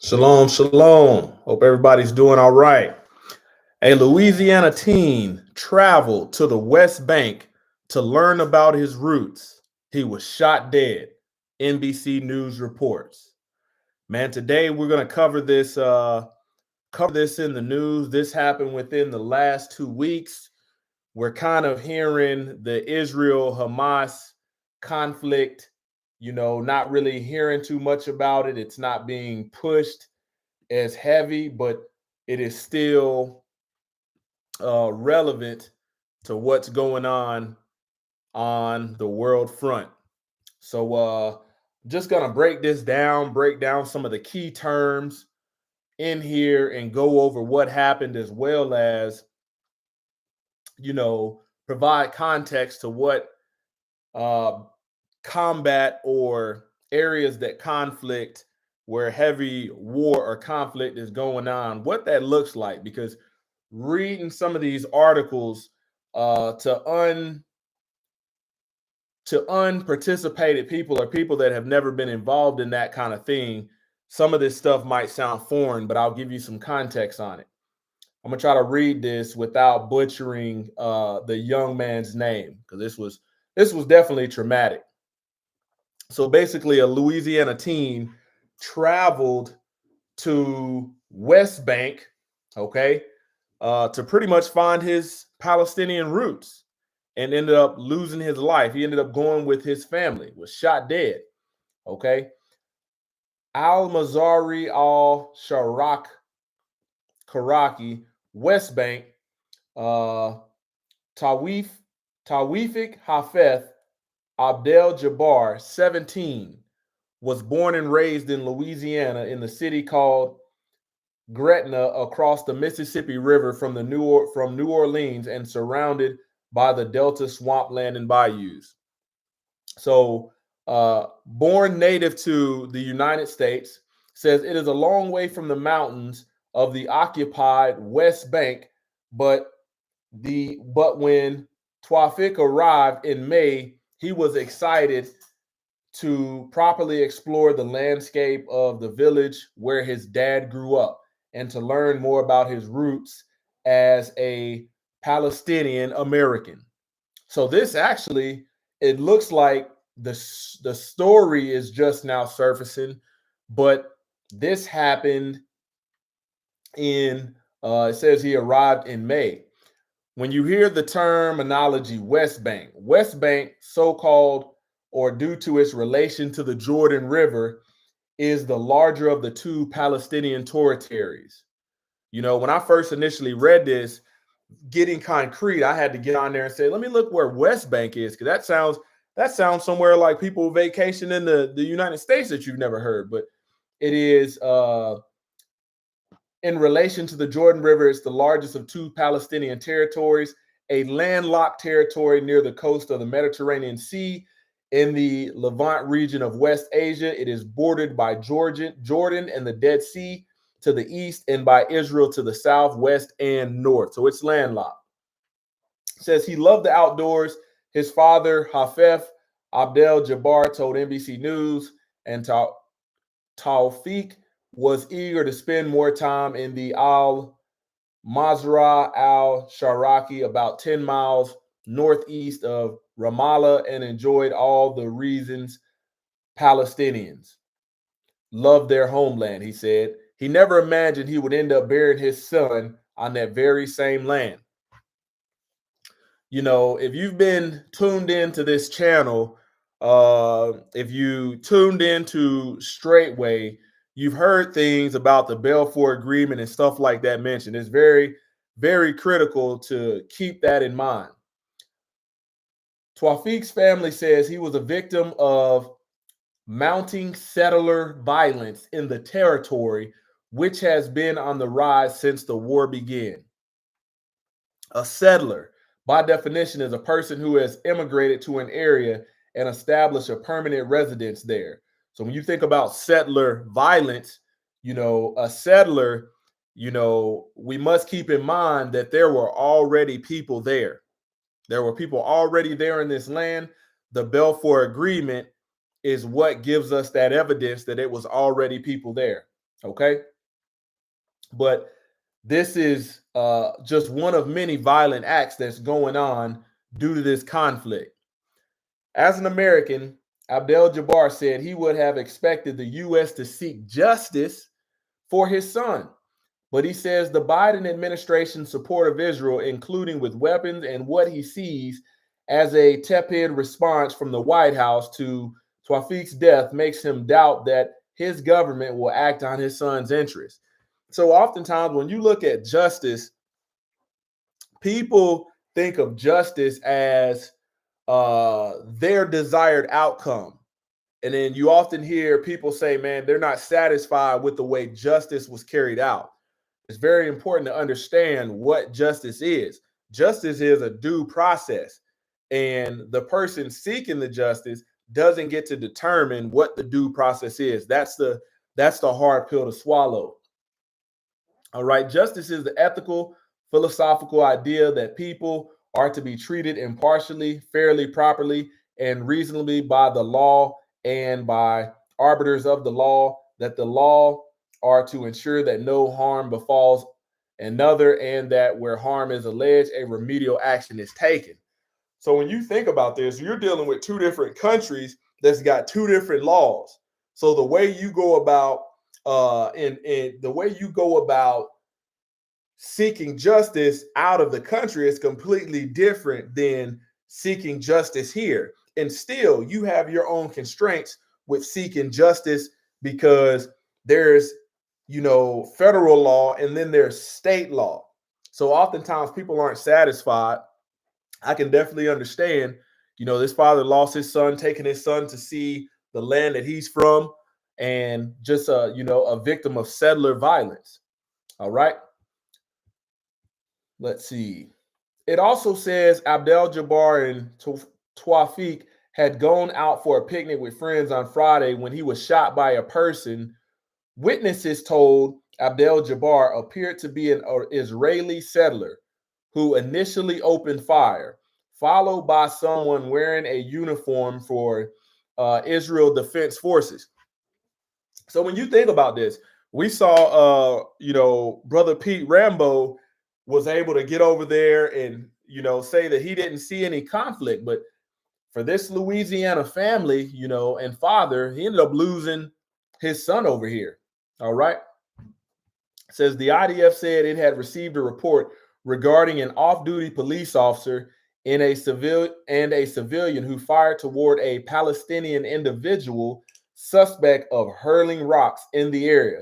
Shalom, shalom. Hope everybody's doing all right. A Louisiana teen traveled to the West Bank to learn about his roots. He was shot dead. NBC News reports. Man, today we're going to cover this in the news. This happened within the last 2 weeks. We're kind of hearing the Israel-Hamas conflict, not really hearing too much about it. It's not being pushed as heavy, but it is still relevant to what's going on the world front. So just gonna break down some of the key terms in here and go over what happened, as well as provide context to what uh, combat or areas that conflict where heavy war or conflict is going on, what that looks like. Because reading some of these articles to unparticipated people or people that have never been involved in that kind of thing, some of this stuff might sound foreign, but I'll give you some context on it. I'm gonna try to read this without butchering the young man's name, because this was definitely traumatic. So basically, a Louisiana teen traveled to West Bank, okay, to pretty much find his Palestinian roots, and ended up losing his life. He ended up going with his family, was shot dead, okay. Al-Mazari al-Karaki, West Bank, Tawifik Hafez Abdel Jabbar, 17, was born and raised in Louisiana in the city called Gretna, across the Mississippi River from New Orleans, and surrounded by the Delta swampland and bayous. So, born native to the United States, says it is a long way from the mountains of the occupied West Bank, but when Tawfik arrived in May, he was excited to properly explore the landscape of the village where his dad grew up and to learn more about his roots as a Palestinian-American. So this actually, it looks like the story is just now surfacing, but this happened in, it says he arrived in May. When you hear the terminology West Bank, so-called, or due to its relation to the Jordan River, is the larger of the two Palestinian territories. When I first initially read this, getting concrete, I had to get on there and say, let me look where West Bank is, because that sounds somewhere like people vacation in the United States that you've never heard. But it is in relation to the Jordan River. It's the largest of two Palestinian territories, a landlocked territory near the coast of the Mediterranean Sea in the Levant region of West Asia. It is bordered by Jordan and the Dead Sea to the east, and by Israel to the south, west, and north. So it's landlocked. It says he loved the outdoors. His father, Hafez Abdel Jabbar, told NBC News, and Tawfik was eager to spend more time in the Al-Mazra al-Sharaki, about 10 miles northeast of Ramallah, and enjoyed all the reasons Palestinians love their homeland, he said. He never imagined he would end up burying his son on that very same land. If you've been tuned into this channel, if you tuned into Straightway, you've heard things about the Balfour Agreement and stuff like that mentioned. It's very, very critical to keep that in mind. Tawfik's family says he was a victim of mounting settler violence in the territory, which has been on the rise since the war began. A settler, by definition, is a person who has immigrated to an area and established a permanent residence there. So when you think about settler violence, a settler, we must keep in mind that there were already people there. There were people already there in this land. The Balfour Agreement is what gives us that evidence that it was already people there. Okay. But this is just one of many violent acts that's going on due to this conflict. As an American, Abdel Jabbar said he would have expected the U.S. to seek justice for his son. But he says the Biden administration's support of Israel, including with weapons and what he sees as a tepid response from the White House to Tawfiq's death, makes him doubt that his government will act on his son's interests. So oftentimes when you look at justice, people think of justice as their desired outcome. And then you often hear people say, man, they're not satisfied with the way justice was carried out. It's very important to understand what justice is. Justice is a due process, and the person seeking the justice doesn't get to determine what the due process is. That's the hard pill to swallow. All right, justice is the ethical, philosophical idea that people are to be treated impartially, fairly, properly, and reasonably by the law and by arbiters of the law, that the law are to ensure that no harm befalls another, and that where harm is alleged, a remedial action is taken. So when you think about this, you're dealing with two different countries that's got two different laws. So the way you go about in the way you go about seeking justice out of the country is completely different than seeking justice here. And still, you have your own constraints with seeking justice because there's, federal law and then there's state law. So oftentimes people aren't satisfied. I can definitely understand, this father lost his son, taking his son to see the land that he's from, and just a victim of settler violence. All right. Let's see. It also says Abdel Jabbar and Tawfiq had gone out for a picnic with friends on Friday when he was shot by a person. Witnesses told Abdel Jabbar appeared to be an Israeli settler who initially opened fire, followed by someone wearing a uniform for Israel Defense Forces. So when you think about this, we saw, Brother Pete Rambo was able to get over there and, say that he didn't see any conflict. But for this Louisiana family, and father, he ended up losing his son over here. All right. It says the IDF said it had received a report regarding an off-duty police officer and a civilian who fired toward a Palestinian individual suspect of hurling rocks in the area.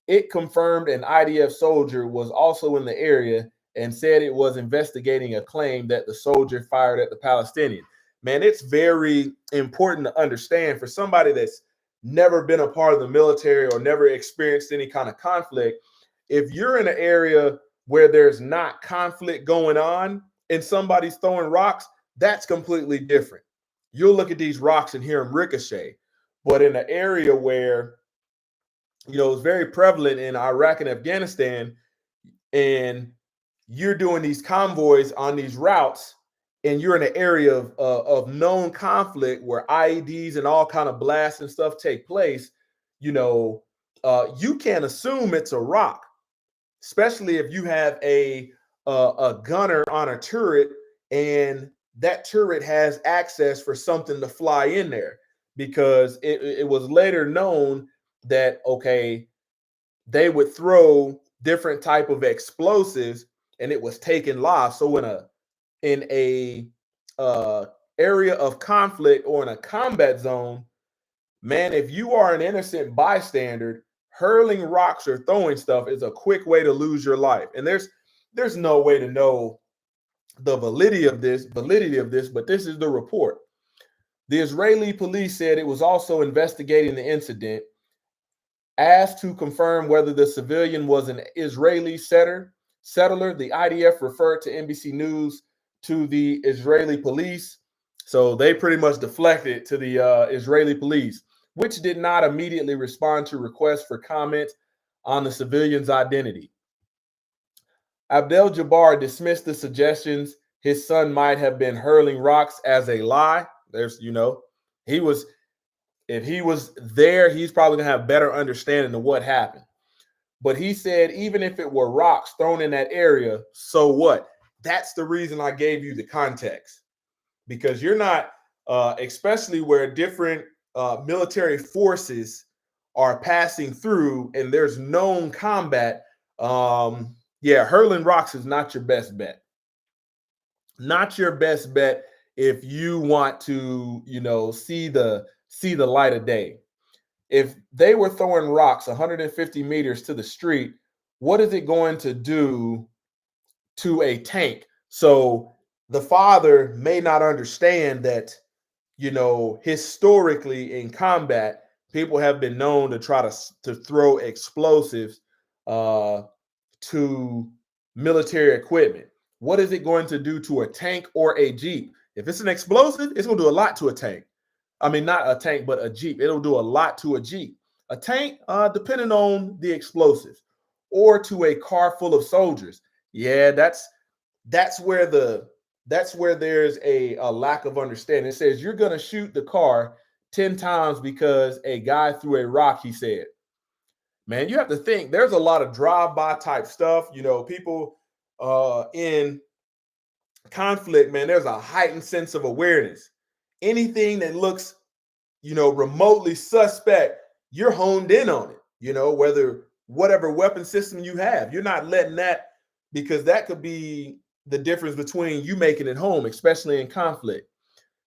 It confirmed an IDF soldier was also in the area and said it was investigating a claim that the soldier fired at the Palestinian. Man, it's very important to understand for somebody that's never been a part of the military or never experienced any kind of conflict. If you're in an area where there's not conflict going on and somebody's throwing rocks, that's completely different. You'll look at these rocks and hear them ricochet. But in an area where, it's very prevalent in Iraq and Afghanistan, and you're doing these convoys on these routes, and you're in an area of known conflict where IEDs and all kind of blasts and stuff take place, you can't assume it's a rock, especially if you have a gunner on a turret and that turret has access for something to fly in there, because it was later known that, okay, they would throw different type of explosives and it was taking lives. So in a area of conflict or in a combat zone, man, if you are an innocent bystander, hurling rocks or throwing stuff is a quick way to lose your life. And there's no way to know the validity of this, but this is the report. The Israeli police said it was also investigating the incident. Asked to confirm whether the civilian was an Israeli settler, the IDF referred to NBC News to the Israeli police. So they pretty much deflected to the Israeli police, which did not immediately respond to requests for comment on the civilian's identity. Abdel Jabbar dismissed the suggestions his son might have been hurling rocks as a lie. If he was there, he's probably gonna have better understanding of what happened. But he said, even if it were rocks thrown in that area, so what? That's the reason I gave you the context, because you're not, especially where different military forces are passing through and there's known combat. Yeah, hurling rocks is not your best bet. Not your best bet if you want to, see the light of day. If they were throwing rocks 150 meters to the street, what is it going to do to a tank? So the father may not understand that, historically in combat, people have been known to try to throw explosives to military equipment. What is it going to do to a tank or a Jeep? If it's an explosive, it's going to do a lot to a tank. I mean, not a tank, but a Jeep. It'll do a lot to a Jeep. A tank, depending on the explosives, or to a car full of soldiers. Yeah, that's where there's a lack of understanding. It says you're going to shoot the car 10 times because a guy threw a rock, he said. Man, you have to think there's a lot of drive-by type stuff. People in conflict, man, there's a heightened sense of awareness. Anything that looks, remotely suspect, you're honed in on it, whether whatever weapon system you have, you're not letting that, because that could be the difference between you making it home, especially in conflict.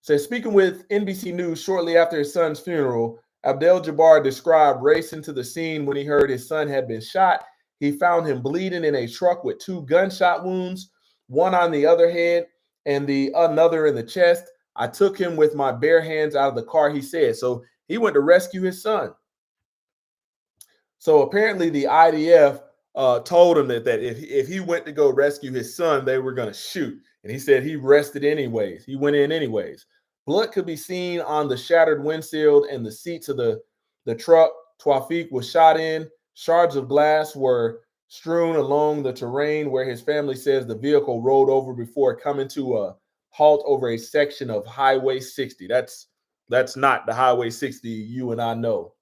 So speaking with NBC News shortly after his son's funeral, Abdel Jabbar described racing to the scene when he heard his son had been shot. He found him bleeding in a truck with 2 gunshot wounds, one on the other head and the another in the chest. I took him with my bare hands out of the car, he said. So he went to rescue his son. So apparently the IDF told him that if he went to go rescue his son, they were going to shoot. And he said he rested anyways. He went in anyways. Blood could be seen on the shattered windshield and the seats of the truck Tawfiq was shot in. Shards of glass were strewn along the terrain where his family says the vehicle rolled over before coming to a halt over a section of Highway 60. That's not the Highway 60 you and I know.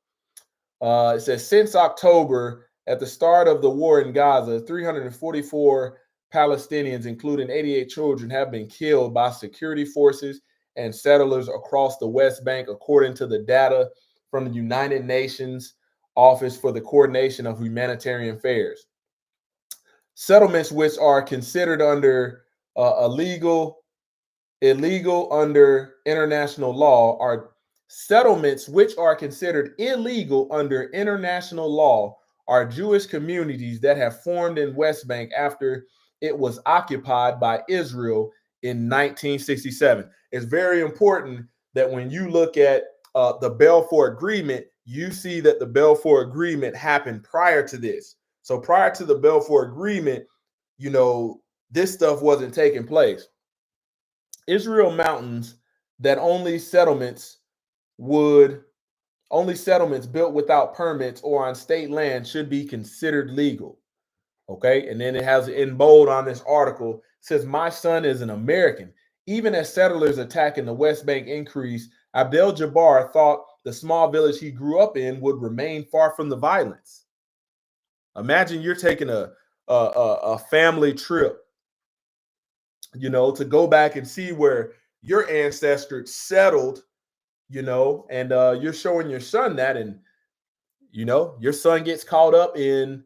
It says since October, at the start of the war in Gaza, 344 Palestinians, including 88 children, have been killed by security forces and settlers across the West Bank, according to the data from the United Nations Office for the Coordination of Humanitarian Affairs. Settlements which are considered under illegal under international law are settlements which are considered illegal under international law are Jewish communities that have formed in West Bank after it was occupied by Israel in 1967. It's very important that when you look at the Balfour Agreement, you see that the Balfour Agreement happened prior to this. So prior to the Balfour Agreement, this stuff wasn't taking place. Israel mountains that only settlements built without permits or on state land should be considered legal. Okay. And then it has in bold on this article, it says, my son is an American. Even as settlers attacking the West Bank increased, Abdel Jabbar thought the small village he grew up in would remain far from the violence. Imagine you're taking a family trip, to go back and see where your ancestors settled, and you're showing your son that, and your son gets caught up in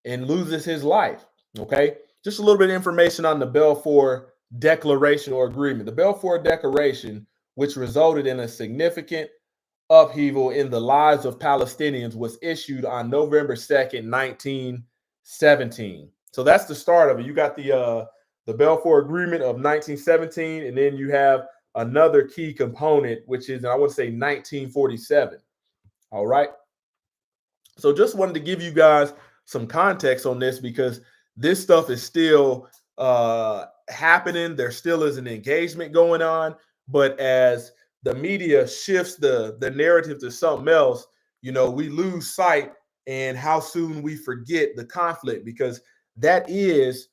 and loses his life. Okay, just a little bit of information on the Balfour Declaration or Agreement. The Balfour Declaration, which resulted in a significant upheaval in the lives of Palestinians, was issued on November 2nd, 1917. So that's the start of it. You got the Balfour Agreement of 1917, and then you have another key component, which is, I want to say, 1947. All right. So just wanted to give you guys some context on this, because this stuff is still happening. There still is an engagement going on. But as the media shifts the narrative to something else, we lose sight and how soon we forget the conflict, because that is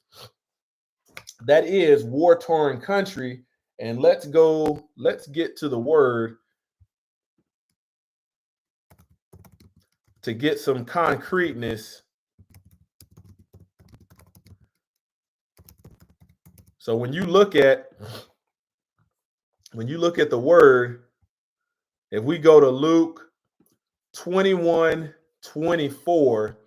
war-torn country. And let's get to the word to get some concreteness So when you look at the word, if we go to Luke 21:24,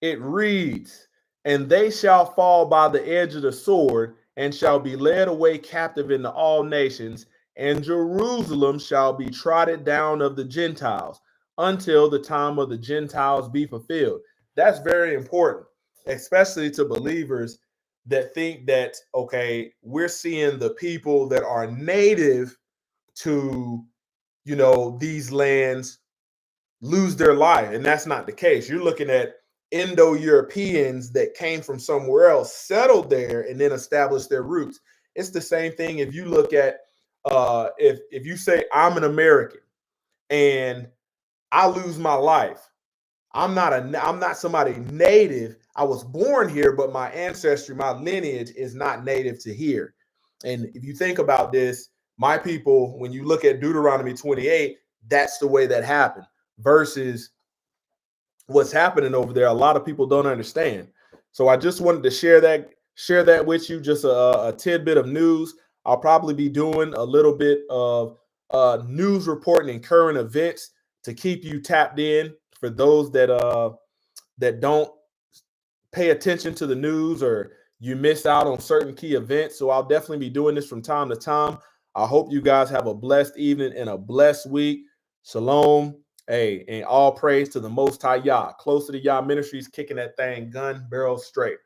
it reads, "And they shall fall by the edge of the sword, and shall be led away captive into all nations, and Jerusalem shall be trodden down of the Gentiles, until the time of the Gentiles be fulfilled." That's very important, especially to believers that think that, okay, we're seeing the people that are native to, these lands lose their life. And that's not the case. You're looking at Indo-Europeans that came from somewhere else, settled there, and then established their roots. It's the same thing if you look at if you say I'm an American and I lose my life. I'm not somebody native. I was born here, but my ancestry, my lineage is not native to here. And if you think about this, my people, when you look at Deuteronomy 28, that's the way that happened versus what's happening over there. A lot of people don't understand. So I just wanted to share that with you, just a tidbit of news. I'll probably be doing a little bit of news reporting and current events to keep you tapped in for those that don't pay attention to the news or you miss out on certain key events. So I'll definitely be doing this from time to time. I hope you guys have a blessed evening and a blessed week. Shalom. Hey, and all praise to the Most High Yah. Close to the Yah Ministries, kicking that thing gun barrel straight.